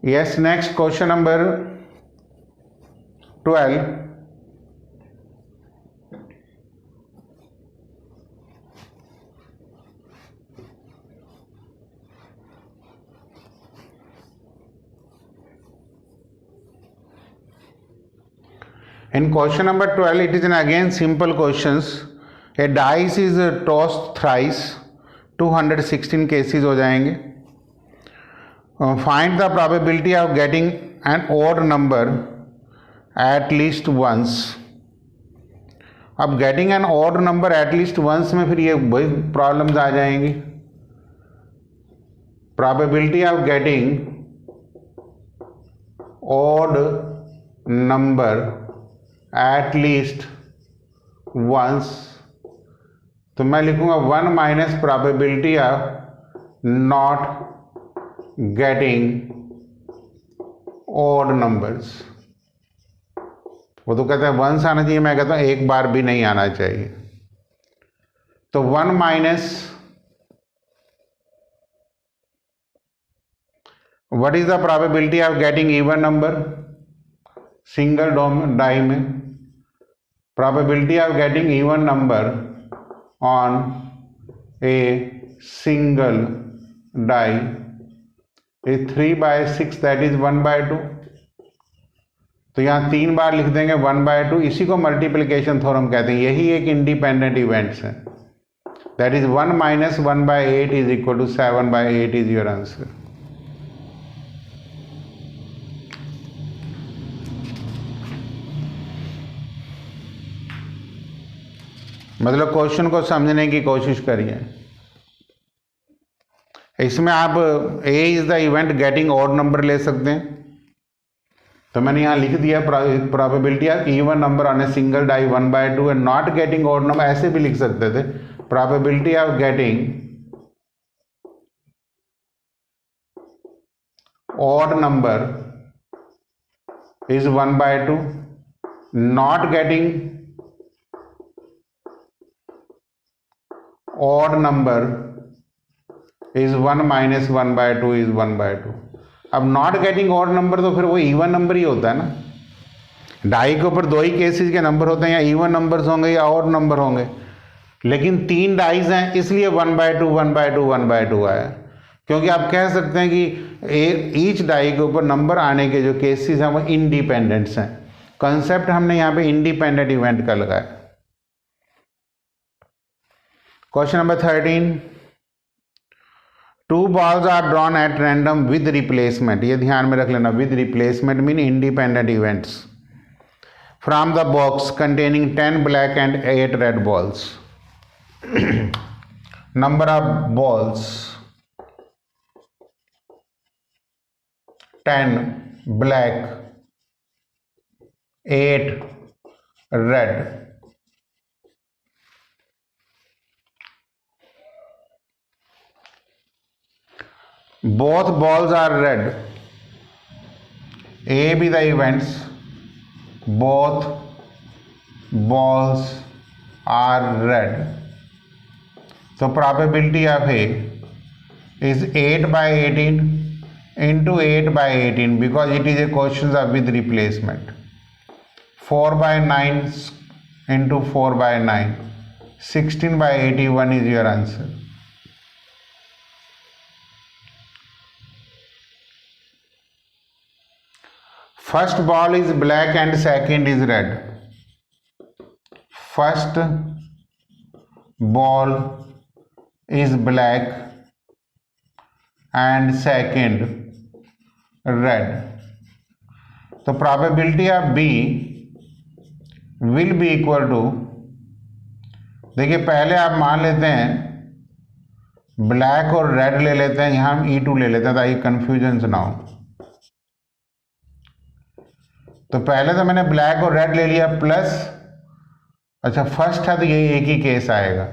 Yes, next question number 12. In question number 12, it is an again simple questions. A dice is tossed thrice, 216 cases हो जाएंगे. Find the probability of getting an odd number at least once. अब getting an odd number at least once में फिर ये वही problems आ जाएंगी. Probability of getting odd number at least once, तो मैं लिखूंगा 1 minus probability of not getting odd numbers. वो तो कहते हैं वंस आना चाहिए, मैं कहता हूं एक बार भी नहीं आना चाहिए. तो 1 minus what is the probability of getting even number. Single die में probability of getting even number on a single die is 3/6, that is 1/2. तो यहाँ 3 बार लिख देंगे 1/2. इसी को मल्टीप्लिकेशन थ्योरम कहते हैं. यही एक इंडिपेंडेंट इवेंट्स है. That is 1 minus 1/8 is equal to 7/8 is your answer. मतलब क्वेश्चन को समझने की कोशिश करिए. इसमें आप A is the event getting odd number ले सकते हैं. तो मैंने यहाँ लिख दिया probability of even number on a single die 1/2 and not getting odd number. ऐसे भी लिख सकते थे probability of getting odd number is 1/2, not getting odd number is 1 minus 1/2 is 1/2. अब नॉट गेटिंग ऑड नंबर तो फिर वो इवन नंबर ही होता है ना. डाई के ऊपर दो ही केसेस के नंबर होते हैं, या इवन नंबर्स होंगे या ऑड नंबर होंगे. लेकिन 3 डाइज हैं इसलिए 1/2 1/2 1/2 आया. क्योंकि आप कह सकते हैं कि ईच डाई के ऊपर नंबर आने के जो केसेस हैं वो इंडिपेंडेंट्स हैं. कंसेप्ट हमने यहाँ पे इंडिपेंडेंट इवेंट का लगाया. Question number 13. 2 balls are drawn at random with replacement. ये ध्यान में रख लेना. with replacement mean independent events. From the box containing 10 black and 8 red balls. Number of balls 10 black, 8 red. Both balls are red. A be the events. Both balls are red. So probability of A is 8/18 into 8/18 because it is a question of with replacement. 4/9 into 4/9. 16/81 is your answer. First ball is black and second is red. First ball is black and second red. So probability of B will be equal to, देखिए पहले आप मान लेते हैं black और red ले लेते हैं, यहाँ हम E2 ले लेते हैं ताकि कंफ्यूजन ना हो. तो पहले तो मैंने ब्लैक और रेड ले लिया प्लस, अच्छा फर्स्ट है तो यही एक ही केस आएगा,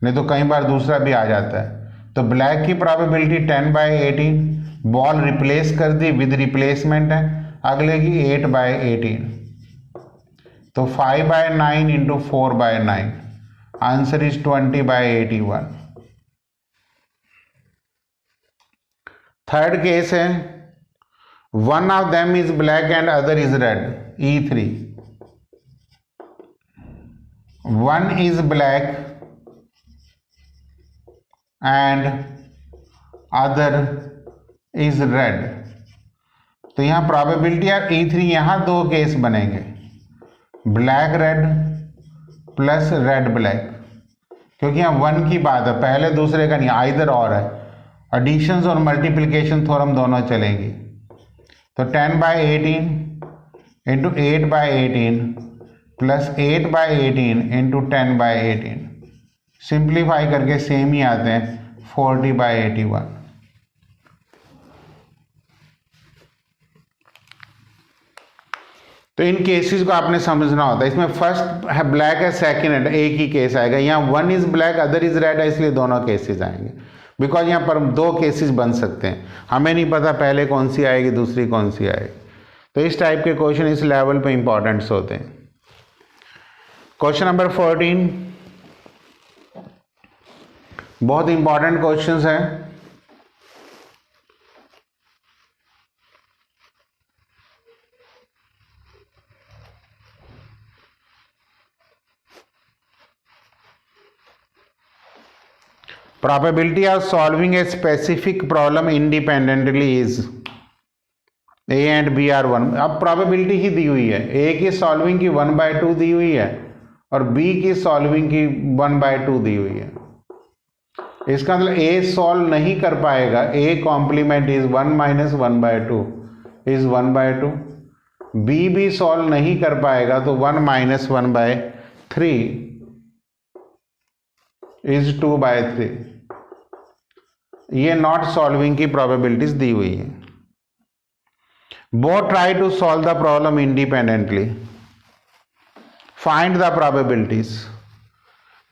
नहीं तो कई बार दूसरा भी आ जाता है. तो ब्लैक की प्रोबेबिलिटी 10/18, बॉल रिप्लेस कर दी विद रिप्लेसमेंट है, अगले की 8/18. तो 5/9 into 4/9, answer is 20/81. Third case है one of them is black and other is red, E3. One is black and other is red. तो यहाँ प्रोबेबिलिटी ऑफ E3, यहाँ दो केस बनेंगे, black red plus red black, क्योंकि यहाँ one की बात है, पहले दूसरे का नहीं, आइदर और है। एडिशंस और मल्टीप्लिकेशन थ्योरम दोनों चलेंगी। तो 10/18 इंटू 8/18 प्लस 8/18 इंटू 10/18, सिंप्लीफाई करके सेम ही आते हैं 40/81। तो इन केसेस को आपने समझना होता है। इसमें फर्स्ट है ब्लैक है, सेकंड है, एक ही केस आएगा। यहाँ one is black other is red है, इसलिए दोनों केसेस आएंगे, बिकॉज यहाँ पर दो केसेस बन सकते हैं, हमें नहीं पता पहले कौन सी आएगी दूसरी कौन सी आएगी। तो इस टाइप के क्वेश्चन इस लेवल पे इंपॉर्टेंट्स होते हैं। क्वेश्चन नंबर 14 बहुत इंपॉर्टेंट क्वेश्चंस हैं। Probability of solving a specific problem independently is A and B are 1। अब probability ही दी हुई है, A की सॉल्विंग की 1/2 दी हुई है और B की सॉल्विंग की 1/2 दी हुई है। इसका मतलब A सॉल्व नहीं कर पाएगा, A complement is 1 - 1/2 is 1/2। B भी सॉल्व नहीं कर पाएगा तो 1 - 1/3 इज 2/3। ये नॉट सॉल्विंग की प्रोबेबिलिटीज दी हुई है। Both try to solve the problem independently, find the probabilities.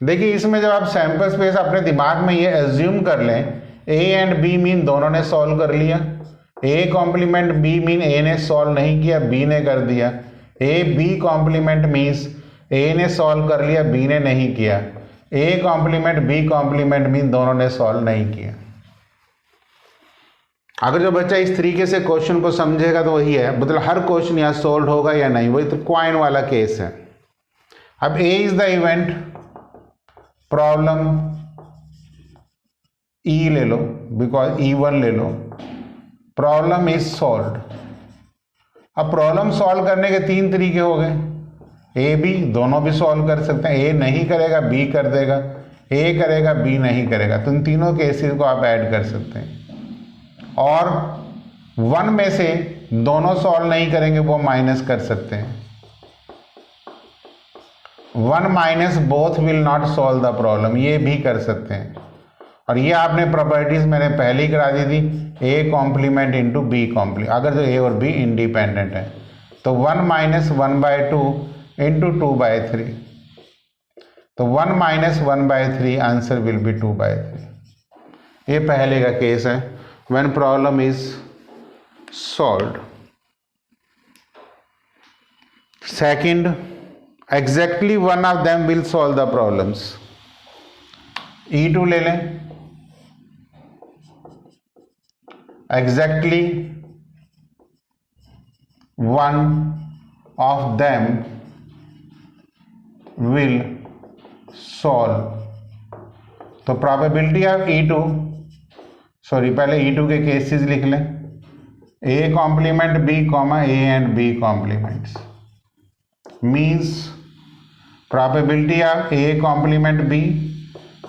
देखिए इसमें जब आप सैंपल स्पेस अपने दिमाग में ये एज्यूम कर लें, ए एंड बी मीन दोनों ने सॉल्व कर लिया, A complement B mean A ने सॉल्व नहीं किया बी ने कर दिया, A B complement means A ने सॉल्व कर लिया बी ने नहीं किया, A complement B complement mean दोनों ने सॉल्व नहीं किया। अगर जो बच्चा इस तरीके से क्वेश्चन को समझेगा तो वही है, मतलब हर क्वेश्चन यहाँ सोल्व होगा या नहीं, वही तो क्वाइन वाला केस है। अब ए इज द इवेंट, प्रॉब्लम ई ले लो बिकॉज E1 ले लो, प्रॉब्लम इज सॉल्व्ड। अब प्रॉब्लम सॉल्व करने के तीन तरीके हो गए, ए बी दोनों भी सॉल्व कर सकते हैं, ए नहीं करेगा बी कर देगा, ए करेगा बी नहीं करेगा, तो इन तीनों केसेस को आप ऐड कर सकते हैं। और 1 में से दोनों सॉल्व नहीं करेंगे वो माइनस कर सकते हैं, 1 minus both will not solve the problem, ये भी कर सकते हैं। और ये आपने प्रॉपर्टीज मैंने पहले ही करा दी थी, A complement into B complement, अगर जो ए और बी इंडिपेंडेंट है तो 1 - 1/2 इंटू 2/3, तो 1 - 1/3 आंसर विल बी 2/3। ये पहले का केस है when problem is solved। Second, exactly one of them will solve the problems। E2 ले लें, exactly one of them will solve, तो probability of E2, सॉरी पहले E2 के केसेस लिख लें, A complement B comma A and B complements means probability of A complement B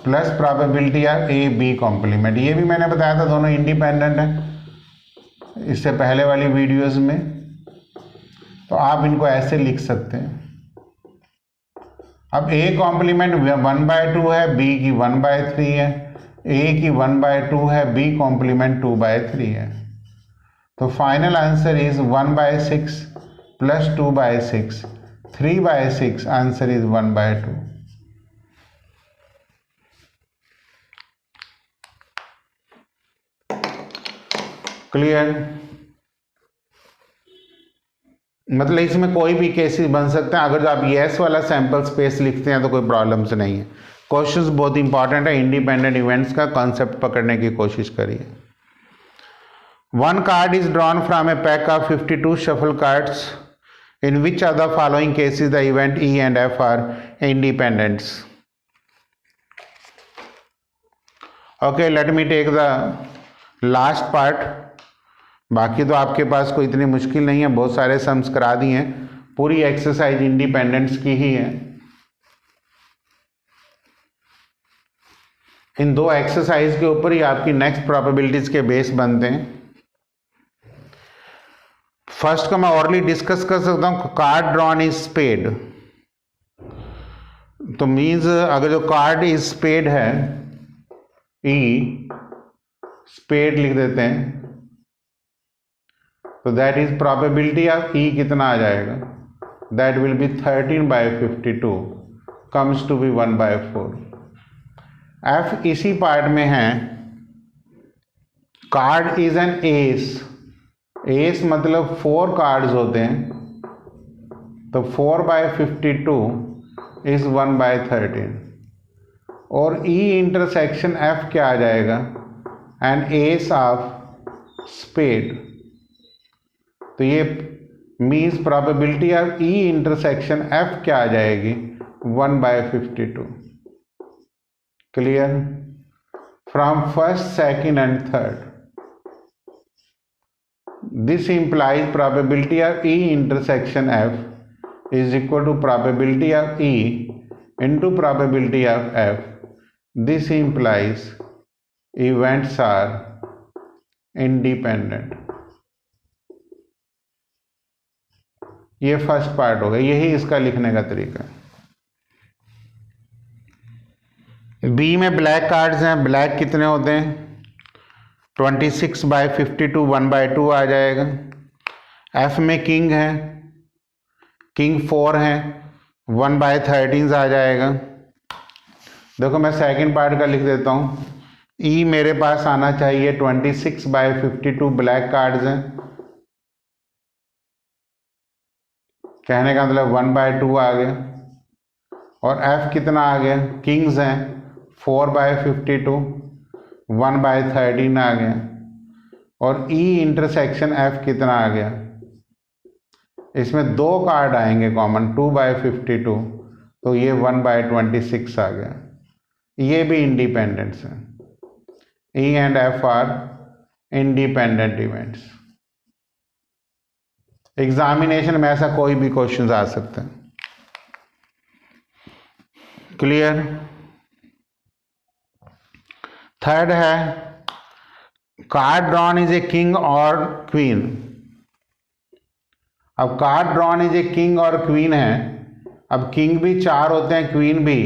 plus probability of A B complement. ये भी मैंने बताया था दोनों इंडिपेंडेंट हैं इससे पहले वाली वीडियोस में, तो आप इनको ऐसे लिख सकते हैं। अब A कॉम्प्लीमेंट 1/2 है, B की 1/3 है, A की 1/2 है, B कॉम्प्लीमेंट 2/3 है, तो final answer is 1/6 plus 2/6, 3/6, answer is 1/2। Clear? मतलब इसमें कोई भी केसेस बन सकते हैं, अगर आप यस वाला सैंपल स्पेस लिखते हैं तो कोई प्रॉब्लम्स नहीं है। क्वेश्चंस बहुत इंपॉर्टेंट है, इंडिपेंडेंट इवेंट्स का कॉन्सेप्ट पकड़ने की कोशिश करिए। One card is drawn from a pack of 52 shuffle cards. In which of the following cases the event E and F are independents? Okay, let me take the last part. बाकी तो आपके पास कोई इतनी मुश्किल नहीं है, बहुत सारे सम्स करा दिए हैं, पूरी एक्सरसाइज इंडिपेंडेंस की ही है। इन दो एक्सरसाइज के ऊपर ही आपकी नेक्स्ट प्रोबेबिलिटीज के बेस बनते हैं। फर्स्ट का मैं ऑरली डिस्कस कर सकता हूं, कार्ड ड्रॉन इज स्पेड। तो मीन्स अगर जो कार्ड इज स्पेड है, ई स्पेड लिख देते हैं, तो that is probability of E कितना आ जाएगा, that will be 13/52 comes to be 1/4। F इसी पार्ट में है, card is an ace. Ace मतलब 4 कार्ड्स होते हैं, तो 4/52 इज 1/13। और ई इंटरसेक्शन एफ क्या आ जाएगा, एन एस ऑफ स्पेड। तो ये means probability of E intersection F क्या आ जाएगी, 1/52। Clear? From first, second and third, this implies probability of E intersection F is equal to probability of E into probability of F. This implies events are independent. ये first part हो गया, यही इसका लिखने का तरीका है। बी में ब्लैक कार्ड्स हैं, ब्लैक कितने होते हैं, 26/52 1/2 आ जाएगा। एफ में किंग है, किंग 4 है, 1/13 आ जाएगा। देखो मैं सेकंड पार्ट का लिख देता हूँ, ई मेरे पास आना चाहिए 26/52 ब्लैक कार्ड्स हैं, कहने का मतलब 1/2 आ गया। और एफ कितना आ गया, किंग्स हैं 4/52, 1/13 आ गया। और ई इंटरसेक्शन एफ कितना आ गया, इसमें 2 कार्ड आएंगे कॉमन, 2/52, तो ये 1/26 आ गया। ये भी इंडिपेंडेंस है। ई and F are independent events. Examination में ऐसा कोई भी क्वेश्चन आ सकता है। क्लियर? थर्ड है, card drawn is a king और क्वीन। अब card drawn is a king और क्वीन है, अब किंग भी 4 होते हैं, क्वीन भी,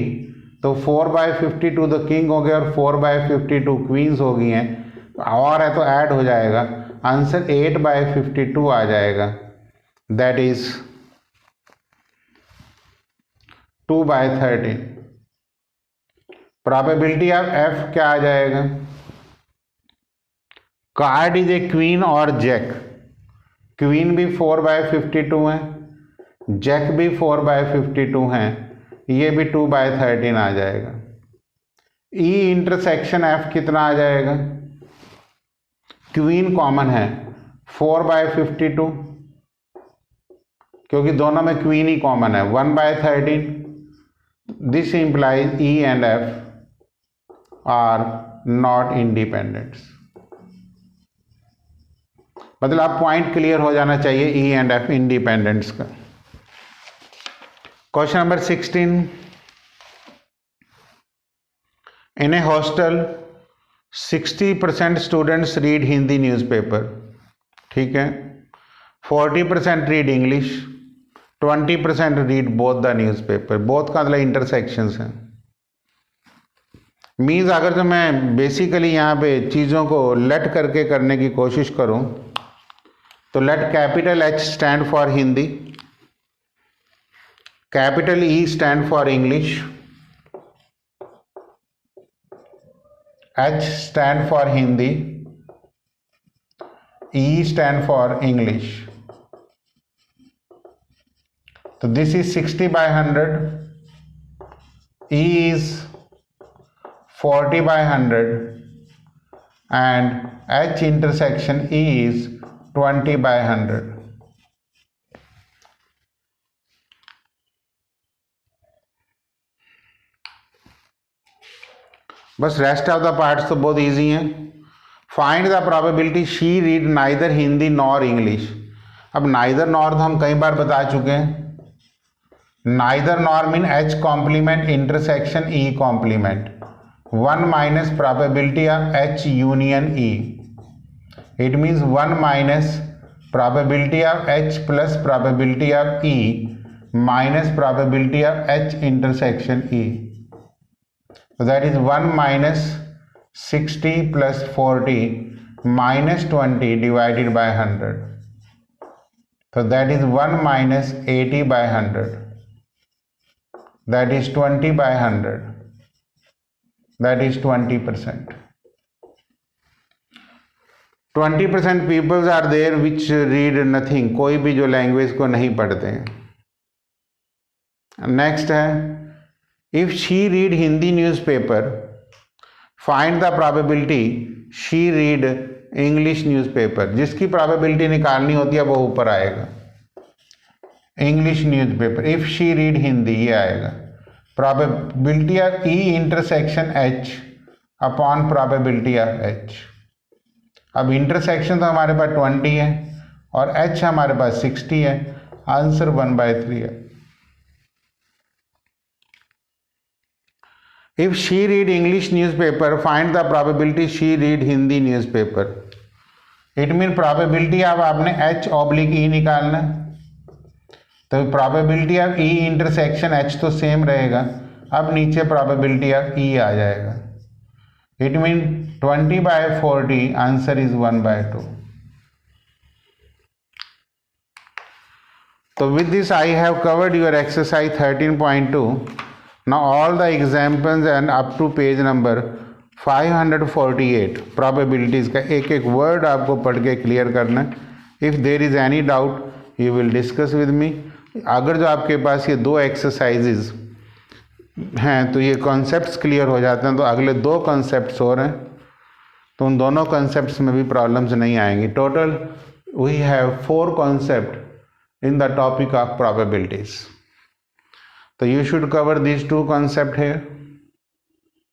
तो 4/52 तो किंग हो गए और 4/52 क्वींस हो गई हैं, और है तो ऐड हो जाएगा, आंसर 8/52 आ जाएगा, that is 2/13। Probability of F क्या आ जाएगा, कार्ड इज ए क्वीन और जैक, क्वीन भी 4/52 है, जैक भी 4/52 है, ये भी 2/13 आ जाएगा। ई इंटरसेक्शन एफ कितना आ जाएगा, क्वीन कॉमन है 4/52, क्योंकि दोनों में क्वीन ही कॉमन है, 1/13। This implies E and F are not independents. मतलब आप पॉइंट क्लियर हो जाना चाहिए ई एंड एफ इंडिपेंडेंट्स का। Question number 16, in a hostel 60% students read Hindi newspaper, ठीक है, 40% read English, 20% read both the newspaper. Both का मतलब इंटरसेक्शंस हैं। मीन्स अगर तो मैं बेसिकली यहाँ पे चीज़ों को लेट करके करने की कोशिश करूँ, तो let capital H stand for Hindi, capital E stand for English, H stand for Hindi, E stand for English. तो this is 60/100, E is 40/100 and H intersection E is 20/100. बस रेस्ट ऑफ द पार्ट्स तो बहुत इजी हैं. Find the probability she read neither Hindi nor English. अब neither nor तो हम कई बार बता चुके हैं. Neither nor mean H complement intersection E complement. 1 minus probability of H union E. It means 1 minus probability of H plus probability of E minus probability of H intersection E. So that is 1 minus 60 plus 40 minus 20 divided by 100. So that is 1 minus 80 by 100. That is 20 by 100. That is 20%. 20% people are there which read nothing. कोई भी जो language को नहीं पढ़ते हैं. Next है, if she read Hindi newspaper, find the probability she read English newspaper. जिसकी probability निकालनी होती है वो ऊपर आएगा. English newspaper. If she read Hindi ये आएगा. Probability of E intersection H upon probability of H. अब intersection तो हमारे पास 20 है और H हमारे पास 60 है. आंसर 1/3 है. If she read English newspaper, find the probability she read Hindi newspaper. It mean probability अब आपने H oblique E निकालना है. तो probability of E intersection H तो सेम रहेगा. अब नीचे probability of E आ जाएगा. It mean 20/40. Answer is 1/2. तो with this I have covered your exercise 13.2. Now all the examples and up to page number 548 probabilities का एक एक वर्ड आपको पढ़ के क्लियर करना है. If there is any doubt you will discuss with me. अगर जो आपके पास ये 2 एक्सरसाइजेज हैं तो ये कॉन्सेप्ट्स क्लियर हो जाते हैं, तो अगले 2 कॉन्सेप्ट्स और हैं तो उन दोनों कॉन्सेप्ट्स में भी प्रॉब्लम्स नहीं आएंगी. Total we have 4 concept in the topic of probabilities. So you should cover these 2 concepts here.